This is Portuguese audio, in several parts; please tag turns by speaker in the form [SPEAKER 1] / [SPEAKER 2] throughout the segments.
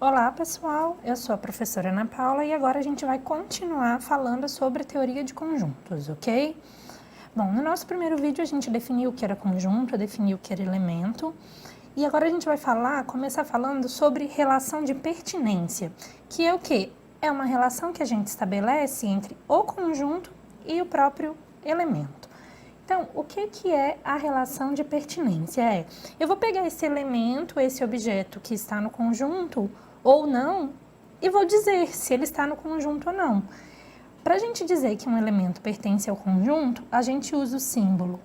[SPEAKER 1] Olá pessoal, eu sou a professora Ana Paula e agora a gente vai continuar falando sobre teoria de conjuntos, ok? Bom, no nosso primeiro vídeo a gente definiu o que era conjunto, definiu o que era elemento e agora a gente vai começar falando sobre relação de pertinência, que é o quê? É uma relação que a gente estabelece entre o conjunto e o próprio elemento. Então, o que é a relação de pertinência? Eu vou pegar esse elemento, esse objeto que está no conjunto ou não, e vou dizer se ele está no conjunto ou não. Para a gente dizer que um elemento pertence ao conjunto, a gente usa o símbolo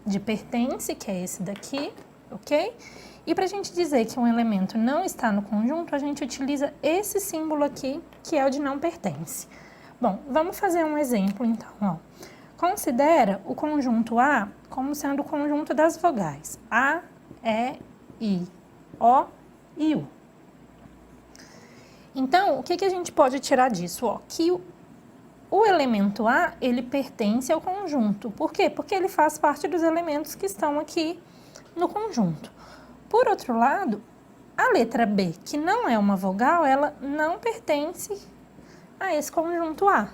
[SPEAKER 1] de pertence, que é esse daqui, ok? E para a gente dizer que um elemento não está no conjunto, a gente utiliza esse símbolo aqui, que é o de não pertence. Bom, vamos fazer um exemplo então, ó. Considera o conjunto A como sendo o conjunto das vogais A, E, I, O e U. Então, o que a gente pode tirar disso? Ó, que o elemento A, ele pertence ao conjunto. Por quê? Porque ele faz parte dos elementos que estão aqui no conjunto. Por outro lado, a letra B, que não é uma vogal, ela não pertence a esse conjunto A.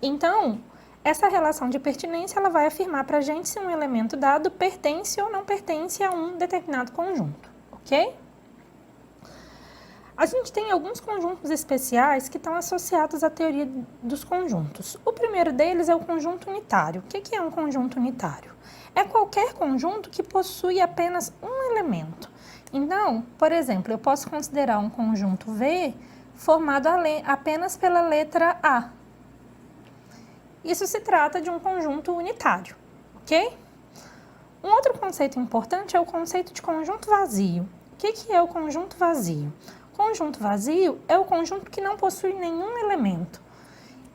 [SPEAKER 1] Então, essa relação de pertinência, ela vai afirmar para a gente se um elemento dado pertence ou não pertence a um determinado conjunto, ok? A gente tem alguns conjuntos especiais que estão associados à teoria dos conjuntos. O primeiro deles é o conjunto unitário. O que é um conjunto unitário? É qualquer conjunto que possui apenas um elemento. Então, por exemplo, eu posso considerar um conjunto V formado apenas pela letra A. Isso se trata de um conjunto unitário, ok? Um outro conceito importante é o conceito de conjunto vazio. O que é o conjunto vazio? Conjunto vazio é o conjunto que não possui nenhum elemento.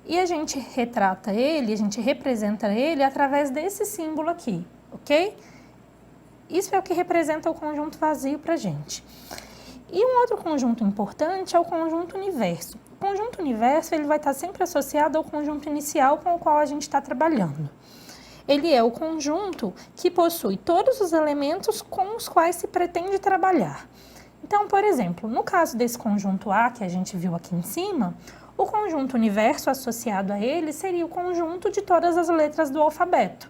[SPEAKER 1] E a gente retrata ele, a gente representa ele através desse símbolo aqui, ok? Isso é o que representa o conjunto vazio para a gente. E um outro conjunto importante é o conjunto universo. O conjunto universo ele vai estar sempre associado ao conjunto inicial com o qual a gente está trabalhando. Ele é o conjunto que possui todos os elementos com os quais se pretende trabalhar. Então, por exemplo, no caso desse conjunto A que a gente viu aqui em cima, o conjunto universo associado a ele seria o conjunto de todas as letras do alfabeto,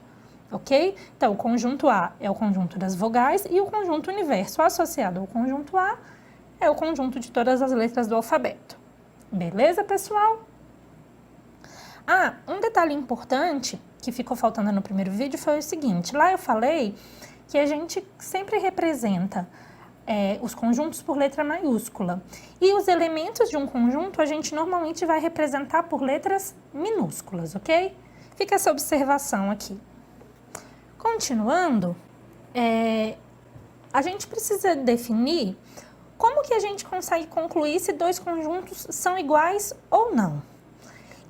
[SPEAKER 1] ok? Então, o conjunto A é o conjunto das vogais e o conjunto universo associado ao conjunto A é o conjunto de todas as letras do alfabeto. Beleza, pessoal? Ah, um detalhe importante que ficou faltando no primeiro vídeo foi o seguinte. Lá eu falei que a gente sempre representa os conjuntos por letra maiúscula. E os elementos de um conjunto a gente normalmente vai representar por letras minúsculas, ok? Fica essa observação aqui. Continuando, a gente precisa definir como que a gente consegue concluir se dois conjuntos são iguais ou não.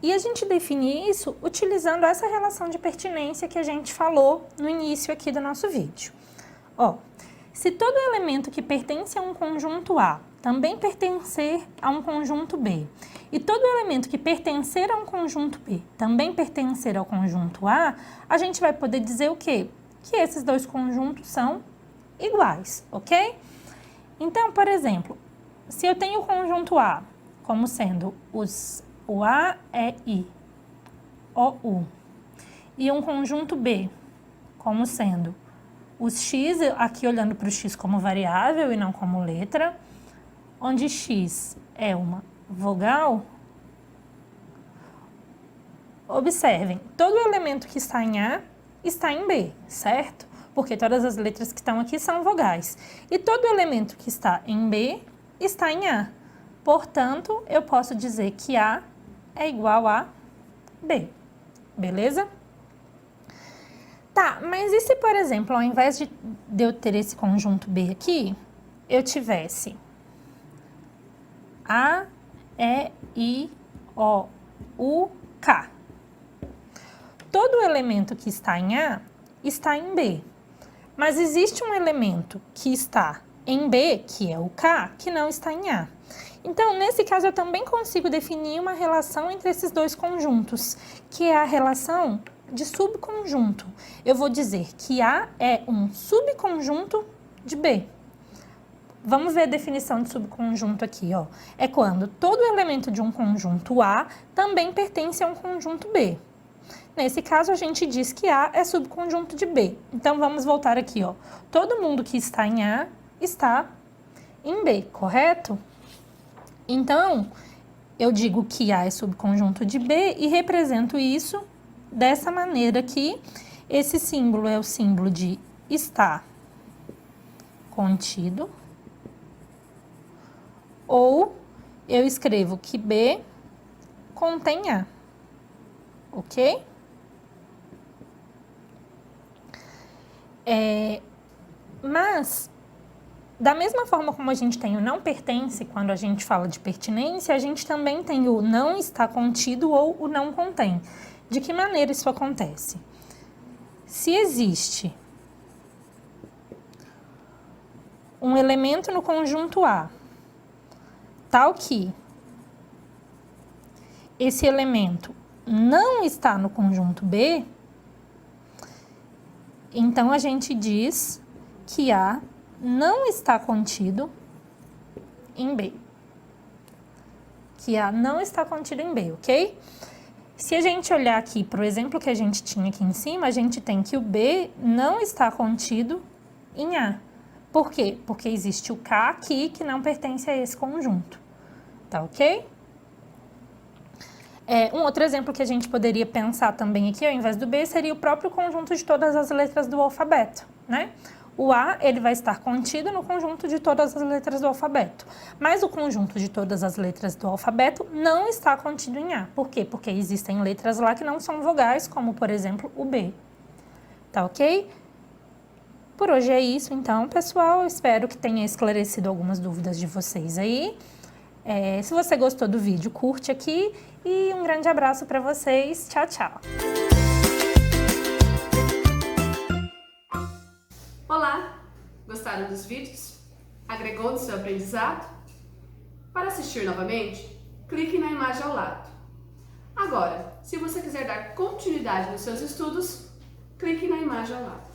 [SPEAKER 1] E a gente define isso utilizando essa relação de pertinência que a gente falou no início aqui do nosso vídeo. Ó, se todo elemento que pertence a um conjunto A também pertencer a um conjunto B, e todo elemento que pertencer a um conjunto B também pertencer ao conjunto A, a gente vai poder dizer o quê? Que esses dois conjuntos são iguais, ok? Então, por exemplo, se eu tenho o conjunto A como sendo o A, E, I, O, U, e um conjunto B como sendo os x, aqui olhando para o x como variável e não como letra, onde x é uma vogal, observem, todo elemento que está em A está em B, certo? Porque todas as letras que estão aqui são vogais. E todo elemento que está em B está em A. Portanto, eu posso dizer que A é igual a B. Beleza? Tá, mas e se, por exemplo, ao invés de eu ter esse conjunto B aqui, eu tivesse A, E, I, O, U, K. Todo elemento que está em A está em B. Mas existe um elemento que está em B, que é o K, que não está em A. Então, nesse caso, eu também consigo definir uma relação entre esses dois conjuntos, que é a relação de subconjunto. Eu vou dizer que A é um subconjunto de B. Vamos ver a definição de subconjunto aqui, ó. É quando todo elemento de um conjunto A também pertence a um conjunto B. Nesse caso, a gente diz que A é subconjunto de B. Então, vamos voltar aqui, ó. Todo mundo que está em A está em B, correto? Então, eu digo que A é subconjunto de B e represento isso dessa maneira aqui. Esse símbolo é o símbolo de está contido. Ou eu escrevo que B contém A, ok? Mas, da mesma forma como a gente tem o não pertence quando a gente fala de pertinência, a gente também tem o não está contido ou o não contém. De que maneira isso acontece? Se existe um elemento no conjunto A, tal que esse elemento não está no conjunto B, então a gente diz que A não está contido em B. Que A não está contido em B, ok? Se a gente olhar aqui para o exemplo que a gente tinha aqui em cima, a gente tem que o B não está contido em A. Por quê? Porque existe o K aqui que não pertence a esse conjunto. Tá ok? Um outro exemplo que a gente poderia pensar também aqui, ao invés do B, seria o próprio conjunto de todas as letras do alfabeto, né? O A, ele vai estar contido no conjunto de todas as letras do alfabeto. Mas o conjunto de todas as letras do alfabeto não está contido em A. Por quê? Porque existem letras lá que não são vogais, como, por exemplo, o B. Tá ok? Por hoje é isso, então, pessoal. Espero que tenha esclarecido algumas dúvidas de vocês aí. Se você gostou do vídeo, curte aqui e um grande abraço para vocês. Tchau, tchau!
[SPEAKER 2] Olá! Gostaram dos vídeos? Agregou no seu aprendizado? Para assistir novamente, clique na imagem ao lado. Agora, se você quiser dar continuidade nos seus estudos, clique na imagem ao lado.